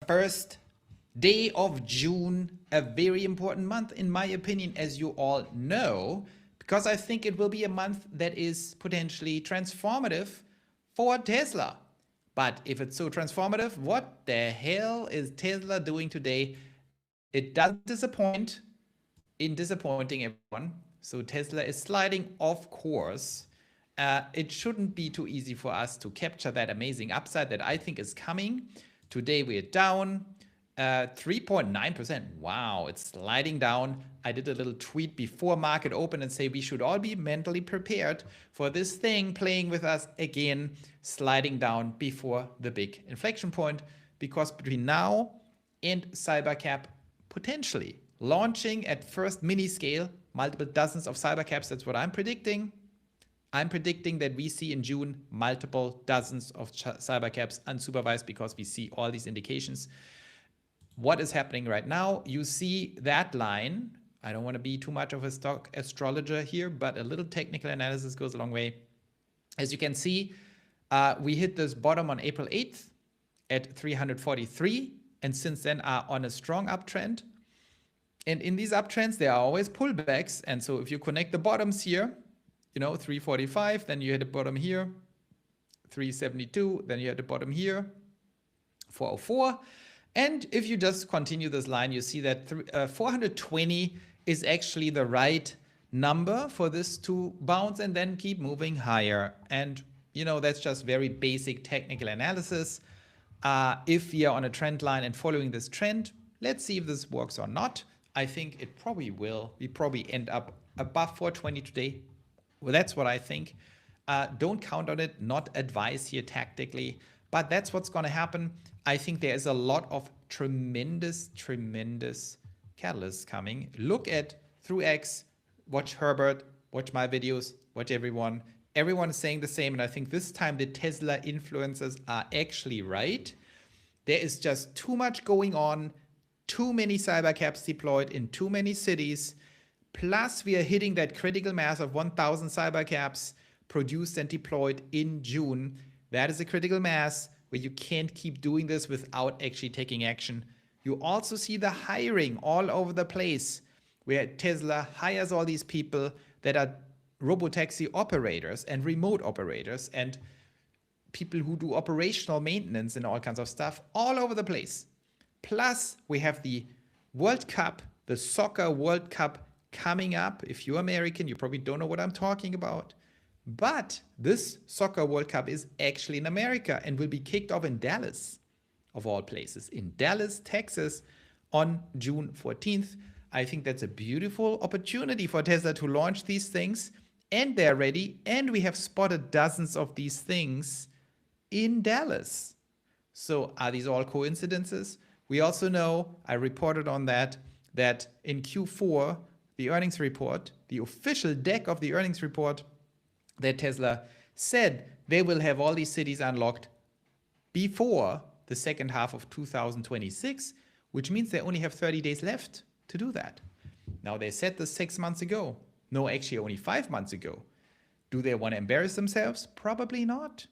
first day of June, a very important month in my opinion, as you all know, because I think it will be a month that is potentially transformative for Tesla. But if it's so transformative, what the hell is Tesla doing today? It doesn't disappoint in disappointing everyone. So Tesla is sliding off course. It shouldn't be too easy for us to capture that amazing upside that I think is coming. Today we're down 3.9%. Wow, it's sliding down. I did a little tweet before market open and say we should all be mentally prepared for this thing playing with us again, sliding down before the big inflection point, because between now and Cybercap potentially launching at first mini scale, multiple dozens of Cybercaps, that's what I'm predicting. I'm predicting that we see in June multiple dozens of Cybercaps unsupervised because we see all these indications. What is happening right now? You see that line. I don't want to be too much of a stock astrologer here, but a little technical analysis goes a long way. As you can see, we hit this bottom on April 8th at 343, and since then are on a strong uptrend. And in these uptrends, there are always pullbacks. And so if you connect the bottoms here, you know, 345, then you hit the bottom here, 372, then you hit the bottom here, 404. And if you just continue this line, you see that 420 is actually the right number for this to bounce and then keep moving higher. And, you know, that's just very basic technical analysis. If we are on a trend line and following this trend, let's see if this works or not. I think it probably will. We probably end up above 420 today. Well, that's what I think. Don't count on it, not advise here tactically, but that's what's going to happen. I think there is a lot of tremendous catalysts coming. Look at through X, watch Herbert, watch my videos, watch everyone. Everyone is saying the same, and I think this time the Tesla influencers are actually right. There is just too much going on, too many cybercaps deployed in too many cities. Plus, we are hitting that critical mass of 1,000 cybercaps produced and deployed in June. That is a critical mass where you can't keep doing this without actually taking action. You also see the hiring all over the place, where Tesla hires all these people that are robotaxi operators and remote operators and people who do operational maintenance and all kinds of stuff all over the place. Plus, we have the World Cup, the Soccer World Cup coming up. If you're American, you probably don't know what I'm talking about. But this Soccer World Cup is actually in America and will be kicked off in Dallas, of all places, in Dallas, Texas, on June 14th. I think that's a beautiful opportunity for Tesla to launch these things, and they're ready. And we have spotted dozens of these things in Dallas. So are these all coincidences? We also know, I reported on that in Q4, the earnings report, the official deck of the earnings report, that Tesla said they will have all these cities unlocked before the second half of 2026, which means they only have 30 days left to do that. Now, they said this 6 months ago. No, actually only 5 months ago. Do they want to embarrass themselves? Probably not.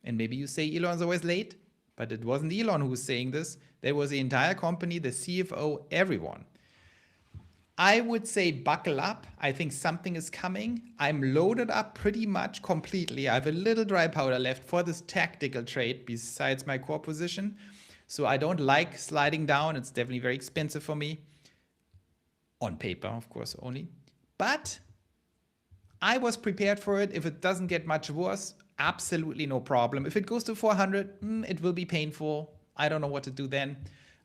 And maybe you say Elon's always late, but it wasn't Elon who was saying this. There was the entire company, the CFO, everyone. I would say buckle up. I think something is coming. I'm loaded up pretty much completely. I have a little dry powder left for this tactical trade besides my core position. So I don't like sliding down. It's definitely very expensive for me. On paper, of course, only. But I was prepared for it. If it doesn't get much worse, absolutely no problem. If it goes to 400, it will be painful. I don't know what to do then.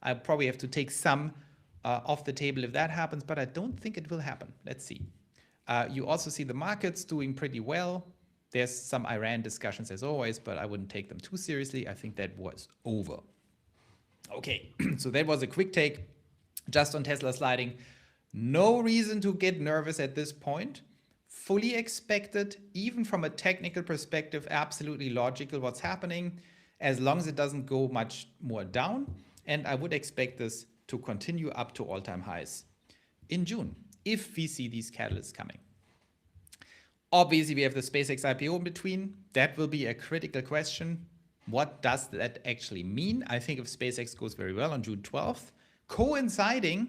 I probably have to take some off the table if that happens, but I don't think it will happen. Let's see. You also see the markets doing pretty well. There's some Iran discussions as always, but I wouldn't take them too seriously. I think that was over. Okay, so that was a quick take just on Tesla sliding. No reason to get nervous at this point. Fully expected, even from a technical perspective, absolutely logical what's happening, as long as it doesn't go much more down. And I would expect this to continue up to all-time highs in June, if we see these catalysts coming. Obviously, we have the SpaceX IPO in between. That will be a critical question. What does that actually mean? I think if SpaceX goes very well on June 12th, coinciding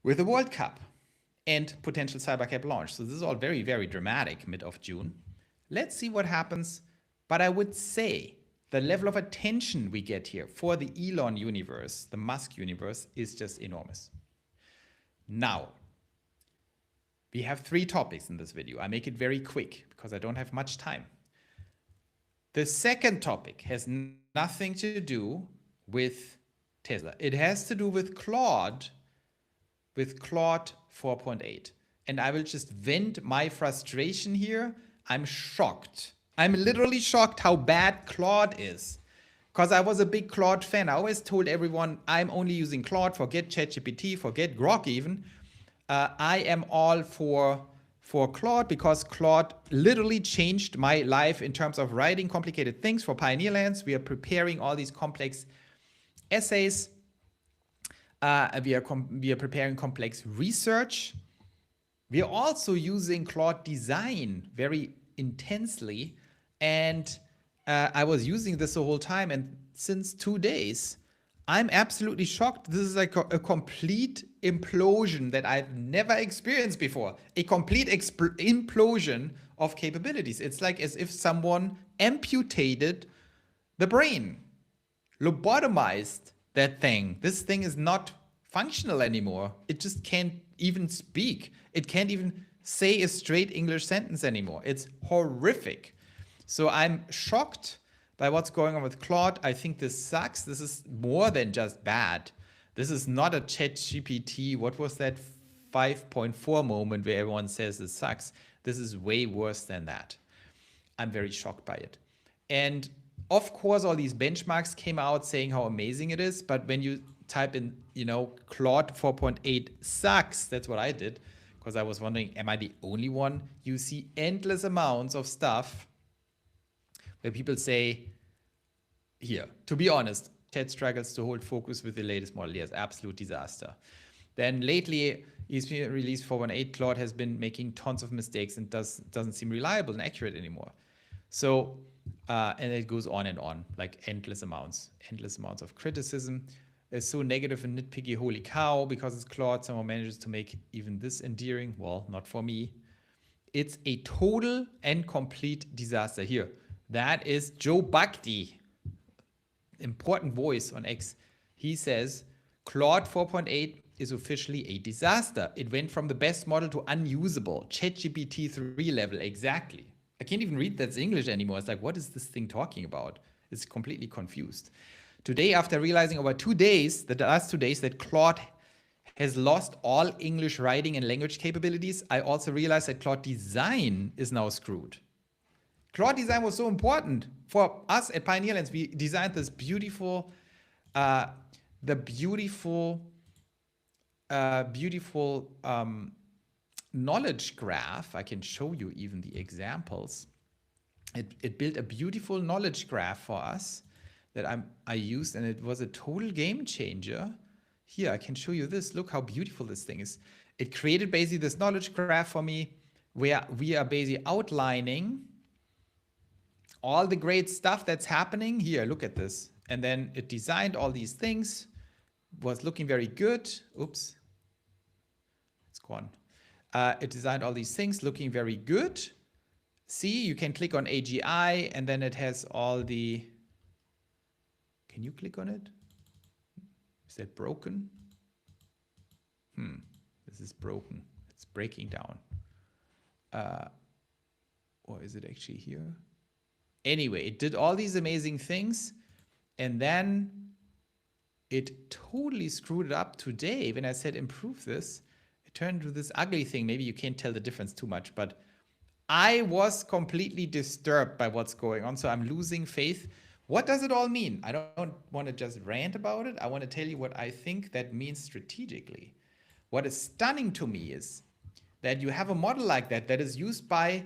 with the World Cup and potential Cybercab launch. So this is all very, very dramatic mid of June. Let's see what happens. But I would say the level of attention we get here for the Elon universe, the Musk universe, is just enormous. Now, we have 3 topics in this video. I make it very quick because I don't have much time. The second topic has nothing to do with Tesla. It has to do with Claude 4.8. And I will just vent my frustration here. I'm shocked. I'm literally shocked how bad Claude is. Because I was a big Claude fan. I always told everyone I'm only using Claude, forget ChatGPT, forget Grok even. I am all for Claude because Claude literally changed my life in terms of writing complicated things for Pioneer Lands. We are preparing all these complex essays. We are preparing complex research. We are also using Claude Design very intensely. And I was using this the whole time. And since 2 days, I'm absolutely shocked. This is like a complete implosion that I've never experienced before. A complete implosion of capabilities. It's like as if someone amputated the brain, lobotomized that thing. This thing is not functional anymore. It just can't even speak. It can't even say a straight English sentence anymore. It's horrific. So I'm shocked by what's going on with Claude. I think this sucks. This is more than just bad. This is not a ChatGPT. What was that 5.4 moment where everyone says this sucks? This is way worse than that. I'm very shocked by it. And of course, all these benchmarks came out saying how amazing it is. But when you type in, Claude 4.8 sucks, that's what I did. Because I was wondering, am I the only one? You see endless amounts of stuff where people say, here, to be honest, Ted struggles to hold focus with the latest model. Yes, absolute disaster. Then lately, he's released 4.8. Claude has been making tons of mistakes and doesn't seem reliable and accurate anymore. So, and it goes on and on, like endless amounts of criticism. It's so negative and nitpicky, holy cow, because it's Claude, someone manages to make even this endearing. Well, not for me. It's a total and complete disaster. Here, that is Joe Bhakti, important voice on X. He says, Claude 4.8 is officially a disaster. It went from the best model to unusable. ChatGPT 3 level, exactly. I can't even read that's English anymore. It's like, what is this thing talking about? It's completely confused. Today, after realizing over 2 days, the last 2 days, that Claude has lost all English writing and language capabilities, I also realized that Claude Design is now screwed. Claude Design was so important for us at Pioneer Lands. We designed this beautiful, knowledge graph. I can show you even the examples. It built a beautiful knowledge graph for us that I used, and it was a total game changer. Here, I can show you this. Look how beautiful this thing is. It created basically this knowledge graph for me where we are basically outlining all the great stuff that's happening. Here, look at this. And then it designed all these things, was looking very good. Oops, it's gone. It designed all these things looking very good. See, you can click on AGI and then it has all the, can you click on it? Is that broken? This is broken. It's breaking down. Or is it actually here? Anyway, it did all these amazing things and then it totally screwed it up today. When I said improve this, it turned into this ugly thing. Maybe you can't tell the difference too much, but I was completely disturbed by what's going on. So I'm losing faith. What does it all mean? I don't want to just rant about it. I want to tell you what I think that means strategically. What is stunning to me is that you have a model like that that is used by,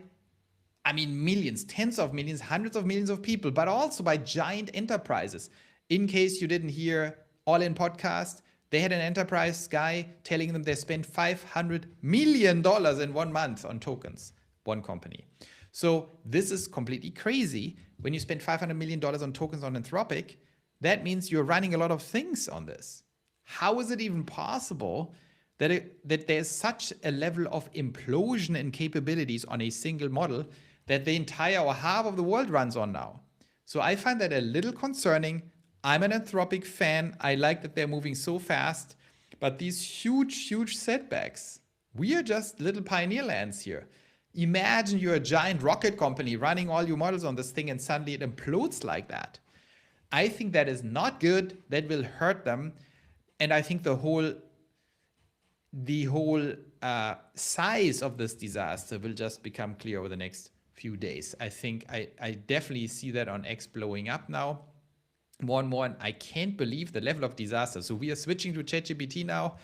I mean, millions, tens of millions, hundreds of millions of people, but also by giant enterprises. In case you didn't hear All In podcast, they had an enterprise guy telling them they spent $500 million in 1 month on tokens, one company. So this is completely crazy. When you spend $500 million on tokens on Anthropic, that means you're running a lot of things on this. How is it even possible that there's such a level of implosion in capabilities on a single model that the entire or half of the world runs on now? So I find that a little concerning. I'm an Anthropic fan. I like that they're moving so fast, but these huge setbacks, we are just little pioneer lands here. Imagine you're a giant rocket company running all your models on this thing and suddenly it implodes like that. I think that is not good. That will hurt them. And I think the whole size of this disaster will just become clear over the next few days. I think I definitely see that on X blowing up now more and more, and I can't believe the level of disaster. So we are switching to ChatGPT now,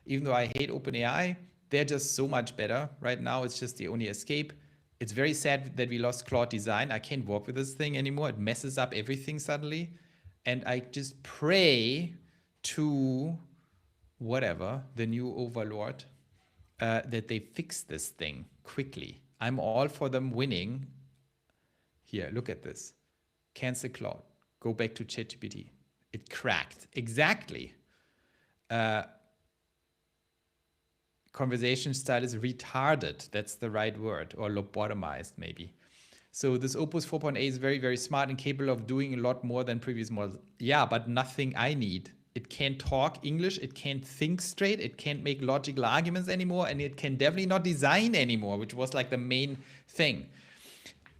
even though I hate OpenAI. They're just so much better right now. It's just the only escape. It's very sad that we lost Claude design. I can't work with this thing anymore. It messes up everything suddenly. And I just pray to whatever, the new overlord, that they fix this thing quickly. I'm all for them winning. Here, look at this. Cancel Claude. Go back to ChatGPT. It cracked. Exactly. Conversation style is retarded. That's the right word. Or lobotomized, maybe. So this Opus 4.8 is very, very smart and capable of doing a lot more than previous models. Yeah, but nothing I need. It can't talk English. It can't think straight. It can't make logical arguments anymore. And it can definitely not design anymore, which was like the main thing.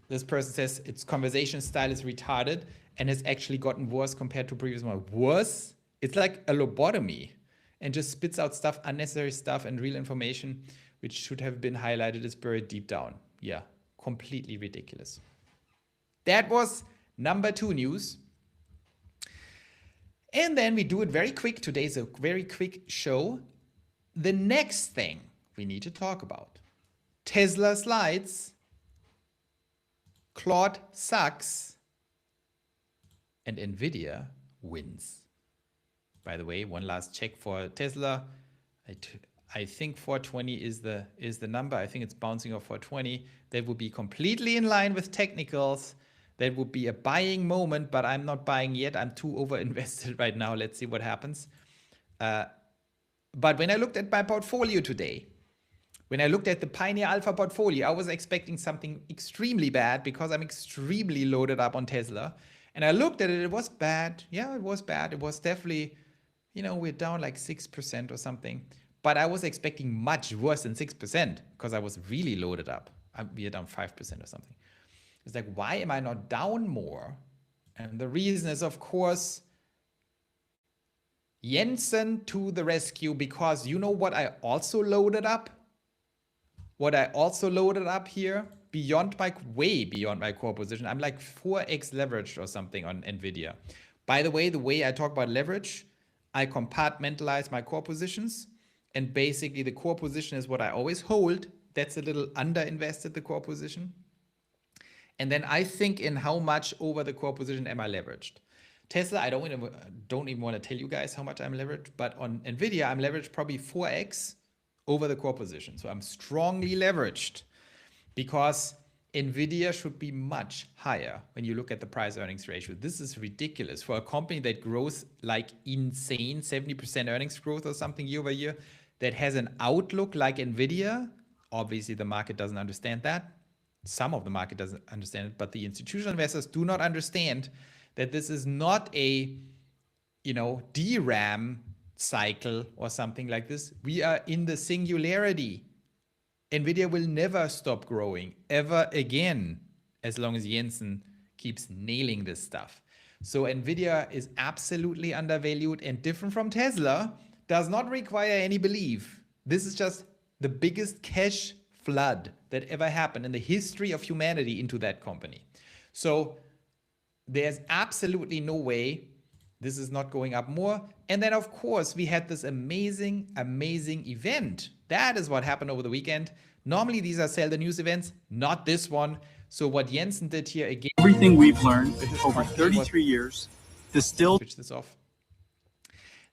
This person says its conversation style is retarded and has actually gotten worse compared to previous models. Worse? It's like a lobotomy and just spits out stuff, unnecessary stuff, and real information, which should have been highlighted, is buried deep down. Yeah, completely ridiculous. That was number 2 news. And then we do it very quick. Today's a very quick show. The next thing we need to talk about. Tesla slides, Claude SUX, and NVIDIA wins. By the way, one last check for Tesla. I think 420 is the number. I think it's bouncing off 420. That would be completely in line with technicals. That would be a buying moment, but I'm not buying yet. I'm too over invested right now. Let's see what happens. But when I looked at my portfolio today, when I looked at the Pioneer Alpha portfolio, I was expecting something extremely bad because I'm extremely loaded up on Tesla. And I looked at it, it was bad. Yeah, it was bad. It was definitely, we're down like 6% or something. But I was expecting much worse than 6% because I was really loaded up. We are down 5% or something. It's like, why am I not down more? And the reason is, of course, Jensen to the rescue, because you know what I also loaded up? What I also loaded up here, way beyond my core position. I'm like 4x leveraged or something on NVIDIA. By the way I talk about leverage, I compartmentalize my core positions. And basically the core position is what I always hold. That's a little underinvested, the core position. And then I think in how much over the core position am I leveraged. Tesla, I don't even want to tell you guys how much I'm leveraged, but on NVIDIA, I'm leveraged probably 4x over the core position. So I'm strongly leveraged because NVIDIA should be much higher when you look at the price earnings ratio. This is ridiculous for a company that grows like insane, 70% earnings growth or something year over year, that has an outlook like NVIDIA. Obviously, the market doesn't understand that. Some of the market doesn't understand it, but the institutional investors do not understand that this is not a, DRAM cycle or something like this. We are in the singularity. NVIDIA will never stop growing ever again, as long as Jensen keeps nailing this stuff. So NVIDIA is absolutely undervalued and different from Tesla, does not require any belief. This is just the biggest cash flood that ever happened in the history of humanity into that company. So there's absolutely no way this is not going up more. And then, of course, we had this amazing event. That is what happened over the weekend. Normally, these are sell the news events, not this one. So what Jensen did here again. Everything we've learned over 33 years, distilled. Switch this off.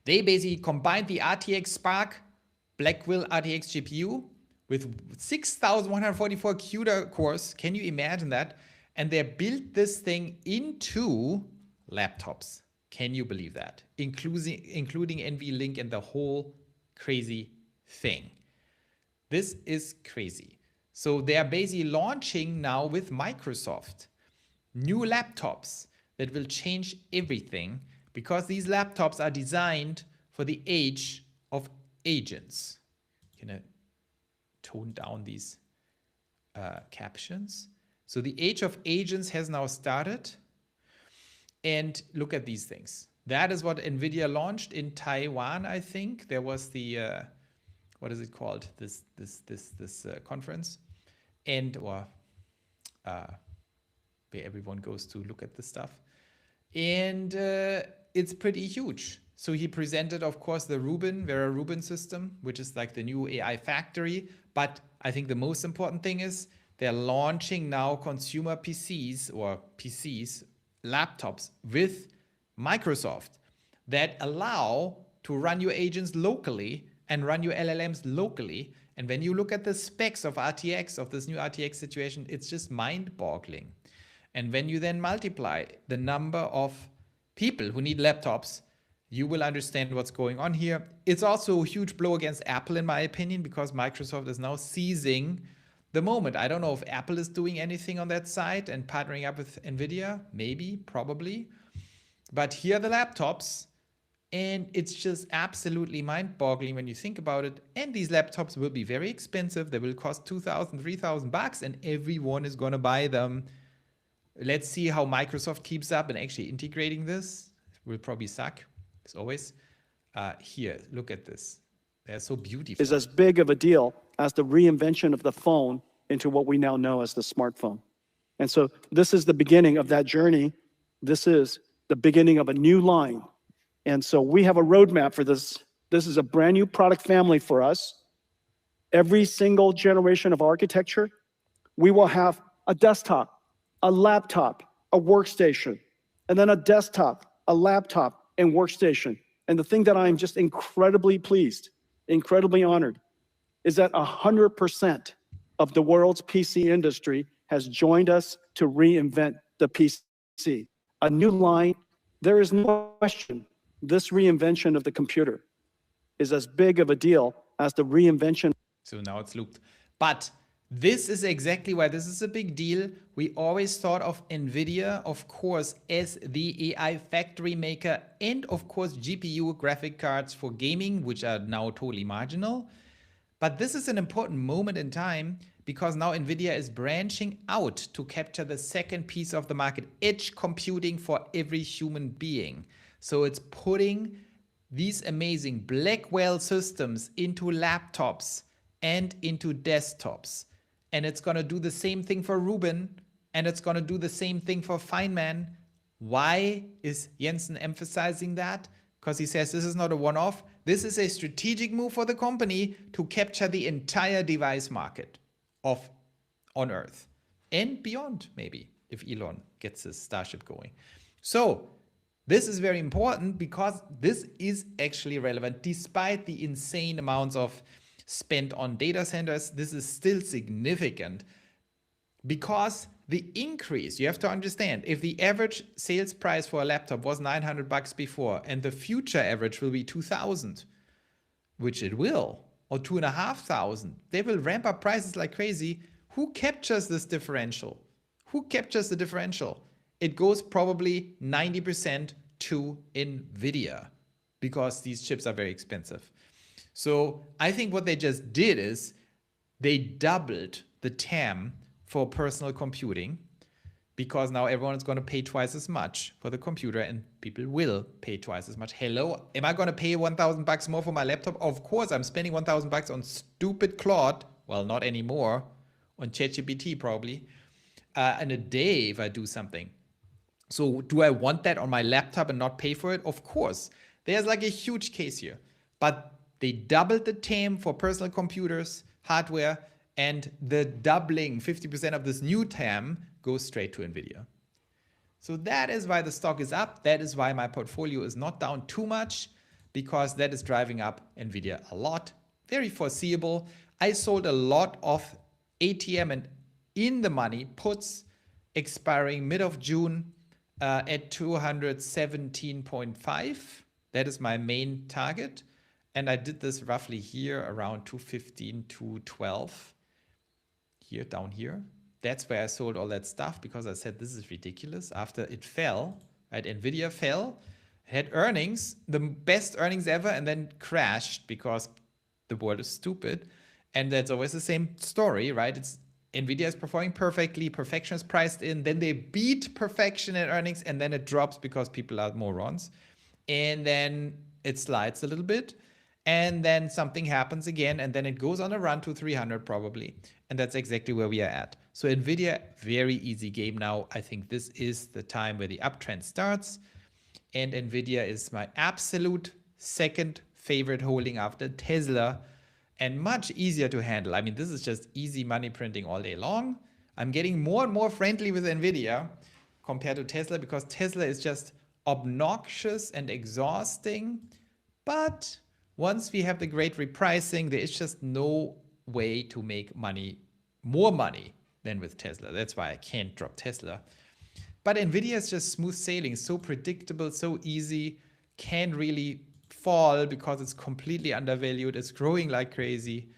They basically combined the RTX Spark Blackwell RTX GPU with 6,144 CUDA cores. Can you imagine that? And they built this thing into laptops. Can you believe that? Including NVLink and the whole crazy thing. This is crazy. So they are basically launching now with Microsoft new laptops that will change everything, because these laptops are designed for the age of agents. Can I tone down these captions? So the age of agents has now started. And look at these things. That is what NVIDIA launched in Taiwan, I think. There was the, what is it called? This conference. And, or where everyone goes to look at this stuff. And it's pretty huge. So he presented, of course, the Vera Rubin system, which is like the new AI factory. But I think the most important thing is they're launching now consumer PCs, laptops with Microsoft that allow to run your agents locally and run your LLMs locally. And when you look at the specs of RTX, of this new RTX situation, it's just mind-boggling. And when you then multiply the number of people who need laptops, you will understand what's going on here. It's also a huge blow against Apple, in my opinion, because Microsoft is now seizing the moment. I don't know if Apple is doing anything on that side and partnering up with NVIDIA, maybe, probably. But here are the laptops, and it's just absolutely mind-boggling when you think about it. And these laptops will be very expensive. They will cost $2,000, $3,000, and everyone is going to buy them. Let's see how Microsoft keeps up and actually integrating this. It will probably suck, as always. Here, look at this. They're so beautiful. Is as big of a deal as the reinvention of the phone into what we now know as the smartphone. And so this is the beginning of that journey. This is the beginning of a new line. And so we have a roadmap for this. This is a brand new product family for us. Every single generation of architecture, we will have a desktop, a laptop, a workstation, and then a desktop, a laptop, and workstation. And the thing that I'm just incredibly pleased, incredibly honored, is that 100% of the world's PC industry has joined us to reinvent the PC. A new line, there is no question, this reinvention of the computer is as big of a deal as the reinvention. So now it's looped. But this is exactly why this is a big deal. We always thought of NVIDIA, of course, as the AI factory maker, and of course GPU graphic cards for gaming, which are now totally marginal. But this is an important moment in time, because now NVIDIA is branching out to capture the second piece of the market, edge computing for every human being. So it's putting these amazing Blackwell systems into laptops and into desktops. And it's going to do the same thing for Rubin, and it's going to do the same thing for Feynman. Why is Jensen emphasizing that? Because he says this is not a one-off. This is a strategic move for the company to capture the entire device market on Earth and beyond, maybe, if Elon gets his Starship going. So this is very important, because this is actually relevant. Despite the insane amounts of spent on data centers, this is still significant, because the increase, you have to understand, if the average sales price for a laptop was $900 before, and the future average will be 2,000, which it will, or 2,500, they will ramp up prices like crazy. Who captures this differential? Who captures the differential? It goes probably 90% to NVIDIA, because these chips are very expensive. So I think what they just did is they doubled the TAM for personal computing, because now everyone is going to pay twice as much for the computer, and people will pay twice as much. Hello, am I going to pay $1,000 more for my laptop? Of course, I'm spending $1,000 on stupid Claude. Well, not anymore. On ChatGPT probably. In a day if I do something. So do I want that on my laptop and not pay for it? Of course. There's like a huge case here. But they doubled the TAM for personal computers, hardware, and the doubling, 50% of this new TAM, goes straight to NVIDIA. So that is why the stock is up. That is why my portfolio is not down too much, because that is driving up NVIDIA a lot. Very foreseeable. I sold a lot of ATM and in the money puts expiring mid of June at 217.5. That is my main target. And I did this roughly here around 215, 212. Here, down here. That's where I sold all that stuff because I said this is ridiculous. After it fell, right? NVIDIA fell, had earnings, the best earnings ever, and then crashed because the world is stupid. And that's always the same story, right? It's NVIDIA is performing perfectly, perfection is priced in, then they beat perfection in earnings, and then it drops because people are morons. And then it slides a little bit, and then something happens again, and then it goes on a run to 300 probably. And that's exactly where we are at. So NVIDIA, very easy game now. I think this is the time where the uptrend starts. And NVIDIA is my absolute second favorite holding after Tesla, and much easier to handle. I mean, this is just easy money printing all day long. I'm getting more and more friendly with NVIDIA compared to Tesla because Tesla is just obnoxious and exhausting. But once we have the great repricing, there is just no way to make money, more money than with Tesla. That's why I can't drop Tesla. But NVIDIA is just smooth sailing, so predictable, so easy, can really fall because it's completely undervalued. It's growing like crazy.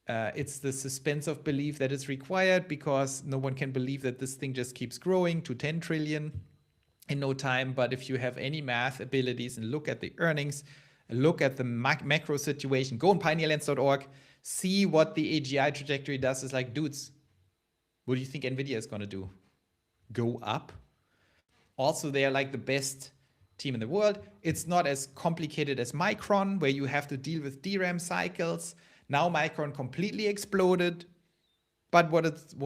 It's the suspense of belief that is required because no one can believe that this thing just keeps growing to 10 trillion in no time. But if you have any math abilities and look at the earnings, look at the macro situation, go on pioneerlands.org, see what the AGI trajectory does. It's like, dudes, what do you think NVIDIA is going to do? Go up? Also, they are like the best team in the world. It's not as complicated as Micron, where you have to deal with DRAM cycles. Now Micron completely exploded. But what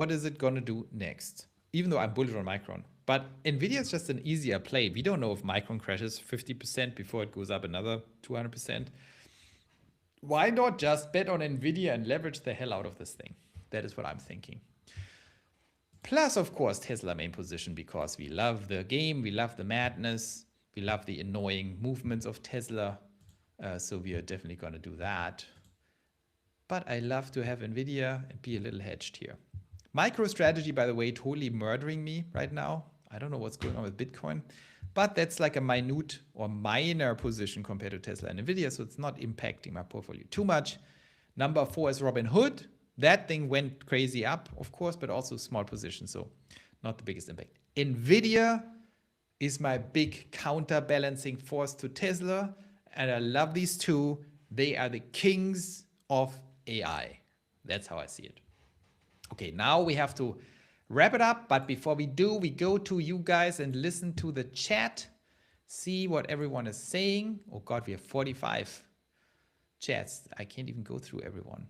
is it going to do next? Even though I'm bullish on Micron. But NVIDIA is just an easier play. We don't know if Micron crashes 50% before it goes up another 200%. Why not just bet on NVIDIA and leverage the hell out of this thing? That is what I'm thinking. Plus, of course, Tesla main position because we love the game, we love the madness, we love the annoying movements of Tesla. So we are definitely going to do that. But I love to have NVIDIA and be a little hedged here. MicroStrategy, by the way, totally murdering me right now. I don't know what's going on with Bitcoin, but that's like a minute or minor position compared to Tesla and NVIDIA, so it's not impacting my portfolio too much. Number 4 is Robinhood. That thing went crazy up, of course, but also small position, so not the biggest impact. NVIDIA is my big counterbalancing force to Tesla, and I love these two. They are the kings of AI. That's how I see it. Okay, now we have to wrap it up, but before we do, we go to you guys and listen to the chat, see what everyone is saying. Oh God, we have 45 chats. I can't even go through everyone.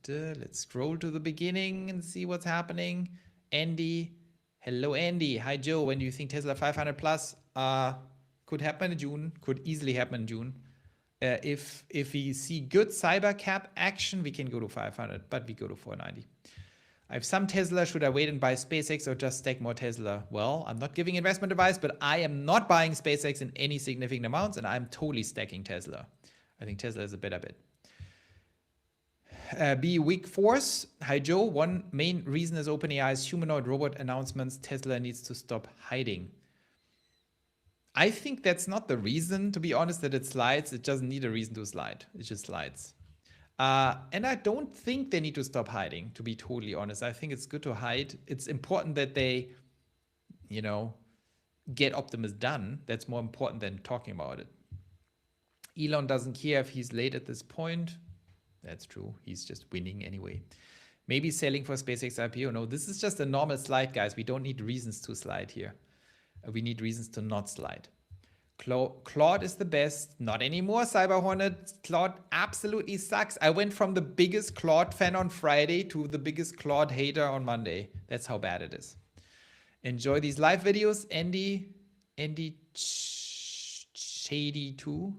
Let's scroll to the beginning and see what's happening. Andy, hello Andy. Hi Joe, when do you think Tesla 500 plus could happen in June? Could easily happen in June. If we see good cyber cap action, we can go to 500, but we go to 490. I have some Tesla. Should I wait and buy SpaceX or just stack more Tesla? Well, I'm not giving investment advice, but I am not buying SpaceX in any significant amounts, and I'm totally stacking Tesla. I think Tesla is a better bet. Be weak force. Hi Joe. One main reason is OpenAI's humanoid robot announcements. Tesla needs to stop hiding. I think that's not the reason, to be honest, that it slides. It doesn't need a reason to slide. It just slides. And I don't think they need to stop hiding, to be totally honest. I think it's good to hide. It's important that they, you know, get Optimus done. That's more important than talking about it. Elon doesn't care if he's late at this point. That's true. He's just winning anyway. Maybe selling for SpaceX IPO. No, this is just a normal slide, guys. We don't need reasons to slide here. We need reasons to not slide. Claude is the best. Not anymore, Cyber Hornet. Claude absolutely sucks. I went from the biggest Claude fan on Friday to the biggest Claude hater on Monday. That's how bad it is. Enjoy these live videos. Andy Shady too.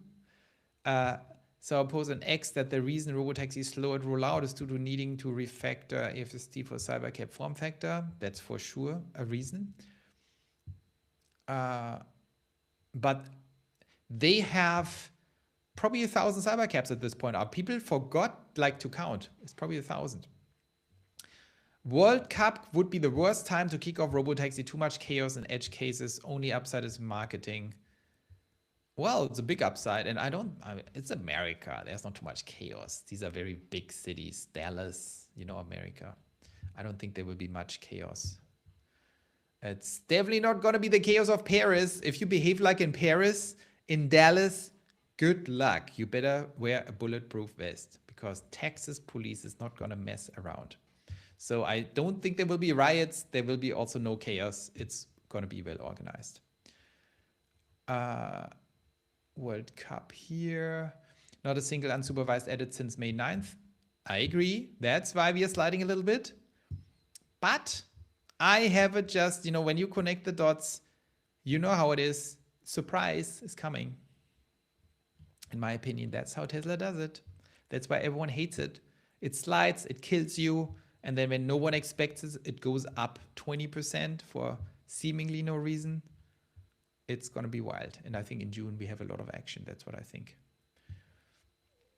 So I pose an X that the reason robotaxi slow at rollout is due to needing to refactor AFSD for cybercap form factor. That's for sure a reason. But they have probably 1,000 cyber caps at this point. Are people forgot like to count? It's probably 1,000. World Cup would be the worst time to kick off Robotaxi. Too much chaos and edge cases. Only upside is marketing. Well, it's a big upside, and it's America. There's not too much chaos. These are very big cities. Dallas, America. I don't think there will be much chaos. It's definitely not going to be the chaos of Paris. If you behave like in Paris, in Dallas, good luck. You better wear a bulletproof vest because Texas police is not going to mess around. So I don't think there will be riots. There will be also no chaos. It's going to be well organized. World Cup here. Not a single unsupervised edit since May 9th. I agree. That's why we are sliding a little bit. But I have it just, when you connect the dots, you know how it is. Surprise is coming. In my opinion, that's how Tesla does it. That's why everyone hates it. It slides, it kills you. And then when no one expects it, it goes up 20% for seemingly no reason. It's going to be wild. And I think in June we have a lot of action. That's what I think.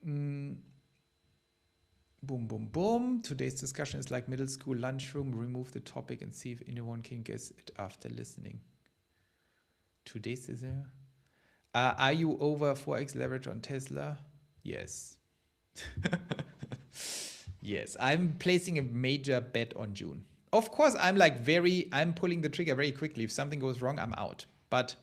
Boom, boom, boom. Today's discussion is like middle school lunchroom. Remove the topic and see if anyone can guess it after listening. Today's is there. Are you over 4x leverage on Tesla? Yes. Yes, I'm placing a major bet on June. Of course, I'm pulling the trigger very quickly. If something goes wrong, I'm out. But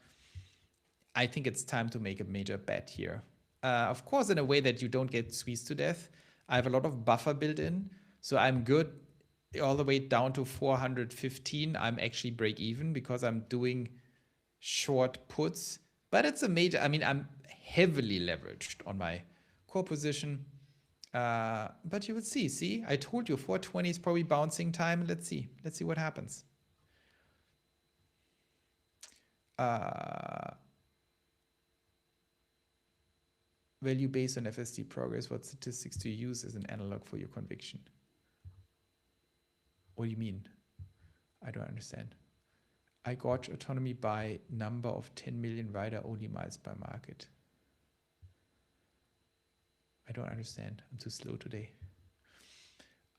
I think it's time to make a major bet here. Of course, in a way that you don't get squeezed to death. I have a lot of buffer built in. So I'm good all the way down to 415. I'm actually break even because I'm doing short puts. But it's a major, I'm heavily leveraged on my core position. But you would see, I told you 420 is probably bouncing time. Let's see what happens. Value based on FSD progress, what statistics do you use as an analog for your conviction? What do you mean? I don't understand. I gauge autonomy by number of 10 million rider-only miles by market. I don't understand. I'm too slow today.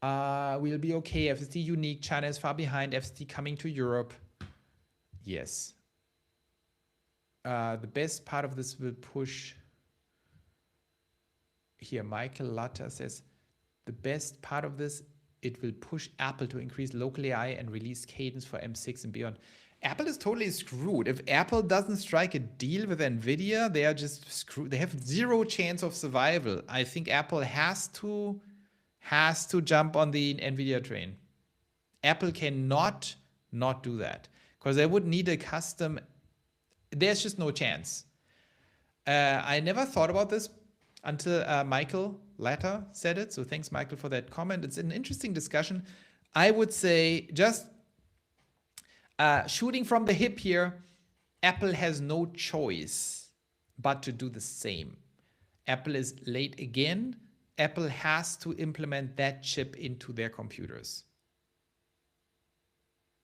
We'll be okay. FSD unique. China is far behind. FSD coming to Europe. Yes. The best part of this will push. Here, Michael Latta says, the best part of this, it will push Apple to increase local AI and release cadence for M6 and beyond. Apple is totally screwed. If Apple doesn't strike a deal with NVIDIA, they are just screwed. They have zero chance of survival. I think Apple has to jump on the NVIDIA train. Apple cannot not do that because they would need a custom. There's just no chance. I never thought about this until Michael Latta said it. So thanks, Michael, for that comment. It's an interesting discussion. I would say just shooting from the hip here, Apple has no choice but to do the same. Apple is late again. Apple has to implement that chip into their computers.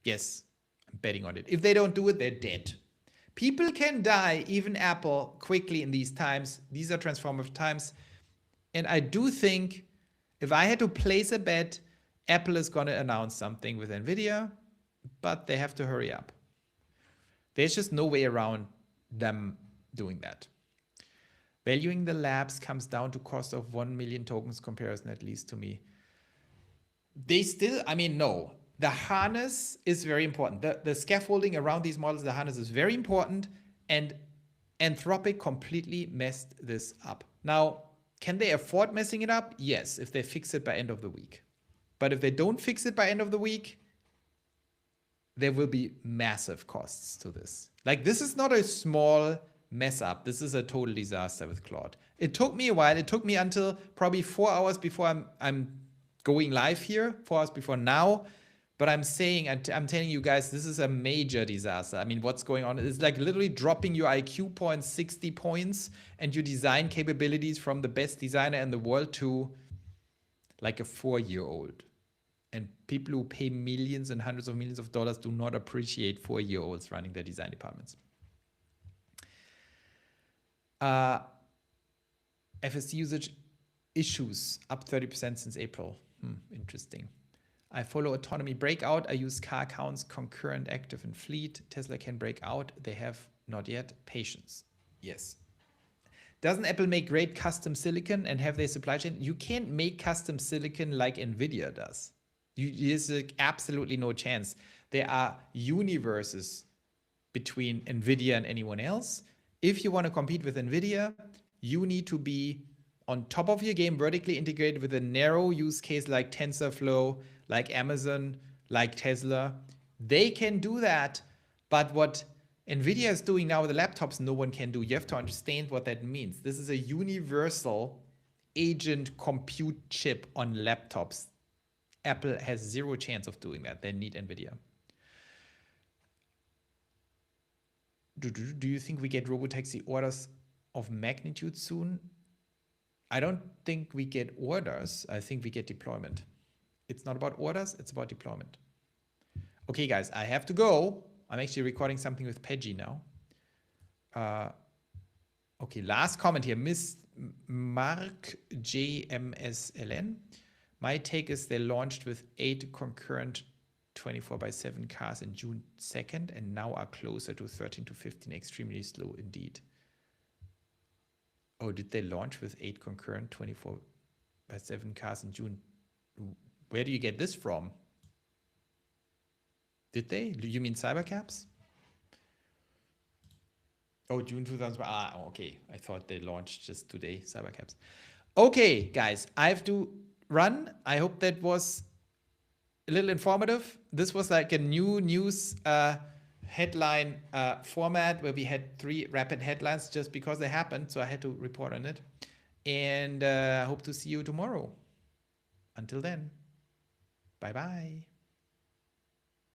Yes, I'm betting on it. If they don't do it, they're dead. People can die, even Apple, quickly in these times. These are transformative times. And I do think if I had to place a bet, Apple is going to announce something with NVIDIA, but they have to hurry up. There's just no way around them doing that. Valuing the labs comes down to cost of 1 million tokens comparison, at least to me. They still, no. The harness is very important. The scaffolding around these models, the harness is very important, and Anthropic completely messed this up. Now, can they afford messing it up? Yes, if they fix it by end of the week. But if they don't fix it by end of the week, there will be massive costs to this. Like, this is not a small mess up. This is a total disaster with Claude. It took me a while. It took me until probably 4 hours before I'm going live here, 4 hours before now. But I'm telling you guys, this is a major disaster. What's going on? It's like literally dropping your IQ points 60 points and your design capabilities from the best designer in the world to like a 4-year-old. And people who pay millions and hundreds of millions of dollars do not appreciate 4-year-olds running their design departments. FSD usage issues up 30% since April. Interesting. I follow autonomy breakout. I use car counts, concurrent, active, and fleet. Tesla can break out. They have not yet. Patience. Yes. Doesn't Apple make great custom silicon and have their supply chain? You can't make custom silicon like NVIDIA does. There's absolutely no chance. There are universes between NVIDIA and anyone else. If you want to compete with NVIDIA, you need to be on top of your game, vertically integrated with a narrow use case like TensorFlow, like Amazon, like Tesla. They can do that, but what NVIDIA is doing now with the laptops, no one can do. You have to understand what that means. This is a universal agent compute chip on laptops. Apple has zero chance of doing that. They need NVIDIA. Do you think we get robotaxi orders of magnitude soon? I don't think we get orders. I think we get deployment. It's not about orders, it's about deployment. Okay, guys, I have to go. I'm actually recording something with Peggy now. Okay, last comment here. Miss Mark JMSLN. My take is they launched with 8 concurrent 24/7 cars in June 2nd and now are closer to 13 to 15. Extremely slow indeed. Oh, did they launch with 8 concurrent 24/7 cars in June? Where do you get this from? Did they? Do you mean Cybercaps? Oh, June 2000. Okay. I thought they launched just today, Cybercaps. Okay, guys, I have to run. I hope that was a little informative. This was like a new news headline format where we had 3 rapid headlines just because they happened. So I had to report on it. And I hope to see you tomorrow. Until then, bye-bye.